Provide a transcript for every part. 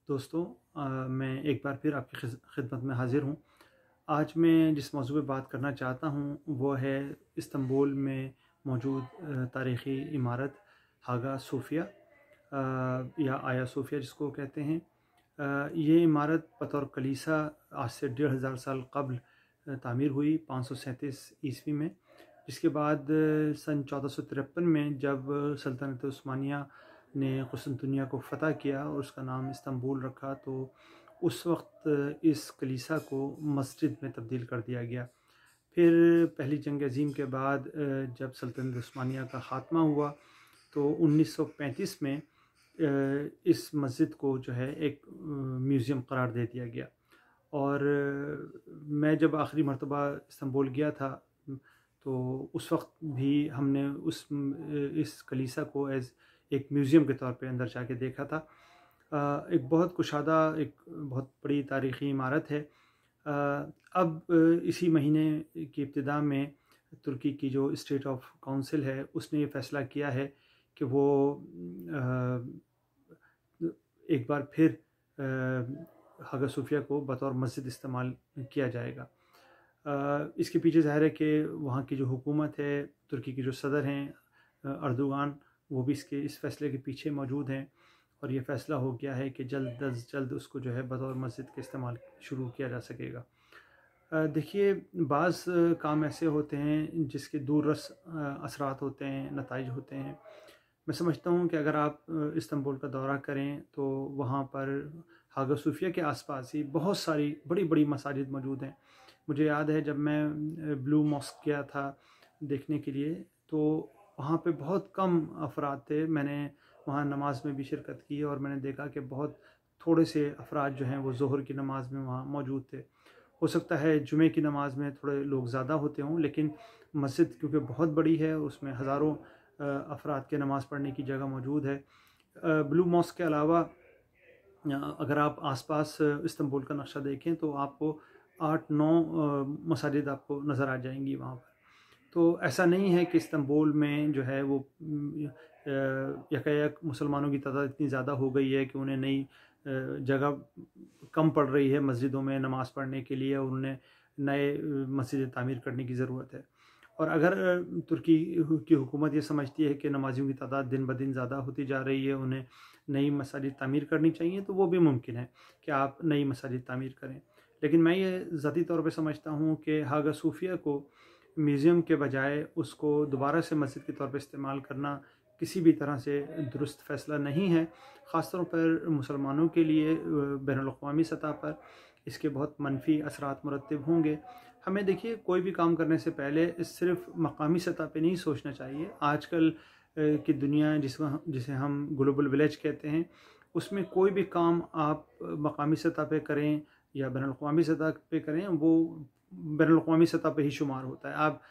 दोस्तों, मैं एक बार फिर आपकी खिदमत में हाज़िर हूँ। आज मैं जिस मौज़ू पे बात करना चाहता हूँ वो है इस्तांबुल में मौजूद तारीख़ी इमारत हागा सोफ़िया या आया सोफ़िया जिसको कहते हैं। ये इमारत बतौर कलीसा आज से 1500 साल क़ब्ल तामीर हुई 537 ईस्वी में। जिसके बाद सन 1453 में जब सल्तनत उस्मानिया ने कुस्तुनतुनिया को फ़तह किया और उसका नाम इस्तांबुल रखा, तो उस वक्त इस कलीसा को मस्जिद में तब्दील कर दिया गया। फिर पहली जंग अज़ीम के बाद जब सल्तनत उस्मानिया का ख़ात्मा हुआ तो 1935 में इस मस्जिद को जो है एक म्यूज़ियम करार दे दिया गया। और मैं जब आखिरी मर्तबा इस्तांबुल गया था तो उस वक्त भी हमने इस कलीसा को एज़ एक म्यूज़ियम के तौर पे अंदर जाके देखा था। एक बहुत कुशादा, एक बहुत बड़ी तारीख़ी इमारत है। अब इसी महीने की इब्तिदा में तुर्की की जो स्टेट ऑफ काउंसिल है उसने ये फ़ैसला किया है कि वो एक बार फिर हागा सोफ़िया को बतौर मस्जिद इस्तेमाल किया जाएगा। इसके पीछे ज़ाहिर है कि वहाँ की जो हुकूमत है, तुर्की के जो सदर हैं अर्दोग़ान, वो भी इस फ़ैसले के पीछे मौजूद हैं और ये फ़ैसला हो गया है कि जल्द अज़ जल्द उसको जो है बतौर मस्जिद के इस्तेमाल शुरू किया जा सकेगा। देखिए, बाज़ काम ऐसे होते हैं जिसके दूररस असरात होते हैं, नताइज होते हैं। मैं समझता हूँ कि अगर आप इस्तांबुल का दौरा करें तो वहाँ पर हागा सोफ़िया के आसपास ही बहुत सारी बड़ी-बड़ी मसाजिद मौजूद हैं। मुझे याद है जब मैं ब्लू मॉस्क गया था देखने के लिए, तो वहाँ पे बहुत कम अफराद थे। मैंने वहाँ नमाज में भी शिरकत की और मैंने देखा कि बहुत थोड़े से अफराद जो हैं वो ज़ोहर की नमाज में वहाँ मौजूद थे। हो सकता है जुमे की नमाज में थोड़े लोग ज़्यादा होते हों, लेकिन मस्जिद क्योंकि बहुत बड़ी है उसमें हज़ारों अफराद के नमाज़ पढ़ने की जगह मौजूद है। ब्लू मॉस्क के अलावा अगर आप आसपास इस्तांबुल का नक्शा देखें तो आपको 8-9 मसाजिद आपको नज़र आ जाएंगी वहाँ पर। तो ऐसा नहीं है कि इस्तांबुल में जो है वो यकायक मुसलमानों की तादाद इतनी ज़्यादा हो गई है कि उन्हें नई जगह कम पड़ रही है मस्जिदों में नमाज़ पढ़ने के लिए और उन्हें नए मस्जिदें तामीर करने की ज़रूरत है। और अगर तुर्की की हुकूमत ये समझती है कि नमाज़ियों की तादाद दिन ब दिन ज़्यादा होती जा रही है, उन्हें नई मसाजिद तामीर करनी चाहिए, तो वो भी मुमकिन है कि आप नई मसाजिद तामीर करें। लेकिन मैं ये ज़ाती तौर पे समझता हूँ कि हागा सोफ़िया को म्यूज़ियम के बजाय उसको दोबारा से मस्जिद के तौर पे इस्तेमाल करना किसी भी तरह से दुरुस्त फ़ैसला नहीं है। ख़ास तौर पर मुसलमानों के लिए बैनुल-अक़वामी सतह पर इसके बहुत मनफ़ी असरात मुरत्तब होंगे। हमें देखिए, कोई भी काम करने से पहले सिर्फ़ मकामी सतह पे नहीं सोचना चाहिए। आजकल की दुनिया जिसे हम ग्लोबल विलेज कहते हैं, उसमें कोई भी काम आप मकामी सतह पे करें या बैनुल-अक़वामी सतह पे करें, वो बैनुल-अक़वामी सतह पे ही शुमार होता है। आप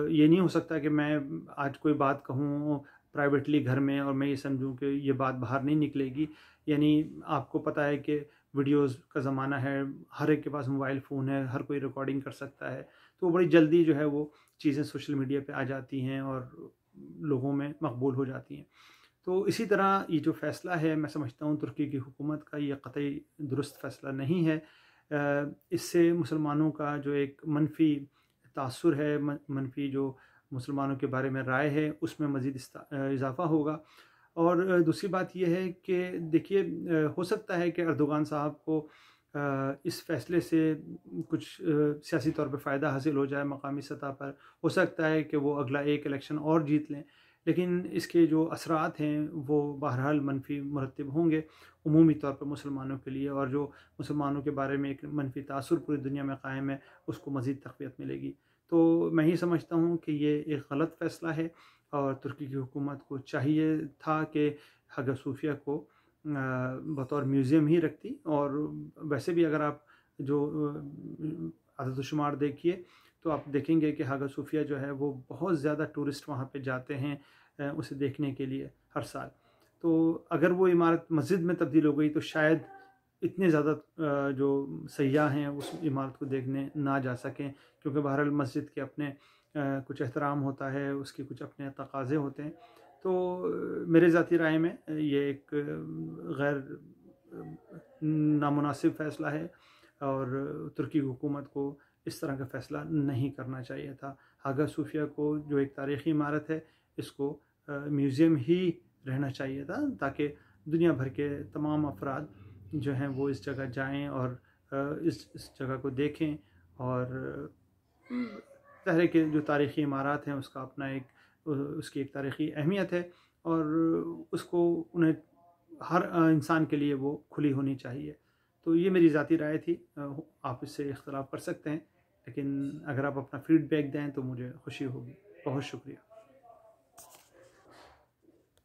ये नहीं हो सकता कि मैं आज कोई बात कहूँ प्राइवेटली घर में और मैं ये समझूँ कि ये बात बाहर नहीं निकलेगी। यानी आपको पता है कि वीडियोज़ का ज़माना है, हर एक के पास मोबाइल फ़ोन है, हर कोई रिकॉर्डिंग कर सकता है, तो बड़ी जल्दी जो है वो चीज़ें सोशल मीडिया पे आ जाती हैं और लोगों में मकबूल हो जाती हैं। तो इसी तरह ये जो फ़ैसला है, मैं समझता हूँ तुर्की की हुकूमत का ये क़तई दुरुस्त फ़ैसला नहीं है। इससे मुसलमानों का जो एक मनफ़ी तासुर है, मनफ़ी जो मुसलमानों के बारे में राय है, उसमें मज़ीद इज़ाफ़ा होगा। और दूसरी बात ये है कि देखिए, हो सकता है कि अर्दोग़ान साहब को इस फ़ैसले से कुछ सियासी तौर पे फ़ायदा हासिल हो जाए मकामी सतह पर। हो सकता है कि वो अगला एक इलेक्शन और जीत लें, लेकिन इसके जो असरात हैं वो बहरहाल मनफ़ी मुरत्तब होंगे उमूमी तौर पर मुसलमानों के लिए, और जो मुसलमानों के बारे में एक मनफ़ी तासुर पूरी दुनिया में क़ायम है उसको मज़ीद तक़वियत मिलेगी। तो मैं ये समझता हूँ कि ये एक गलत फ़ैसला है और तुर्की की हुकूमत को चाहिए था कि हागा सोफ़िया को बतौर म्यूज़ियम ही रखती। और वैसे भी अगर आप जो अदद-ओ-शुमार देखिए तो आप देखेंगे कि हागा सोफ़िया जो है वो बहुत ज़्यादा टूरिस्ट वहाँ पे जाते हैं उसे देखने के लिए हर साल। तो अगर वो इमारत मस्जिद में तब्दील हो गई तो शायद इतने ज़्यादा जो सय्याह हैं उस इमारत को देखने ना जा सकें, क्योंकि बहरहाल मस्जिद के अपने कुछ एहतराम होता है, उसके कुछ अपने तकाज़े होते हैं। तो मेरे ज़ाती राय में ये एक गैर नामुनासिब फ़ैसला है और तुर्की हुकूमत को इस तरह का फ़ैसला नहीं करना चाहिए था। हागा सोफिया को जो एक तारीख़ी इमारत है, इसको म्यूज़ियम ही रहना चाहिए था, ताकि दुनिया भर के तमाम अफराद जो हैं वो इस जगह जाएं और इस जगह को देखें। और तरह के जो तारीख़ी इमारत हैं उसका अपना एक उसकी एक तारीख़ी अहमियत है और उसको उन्हें हर इंसान के लिए वो खुली होनी चाहिए। तो ये मेरी ज़ाती राय थी। आप इससे इख्तलाफ कर सकते हैं, लेकिन अगर आप अपना फ़ीडबैक दें तो मुझे खुशी होगी। बहुत शुक्रिया।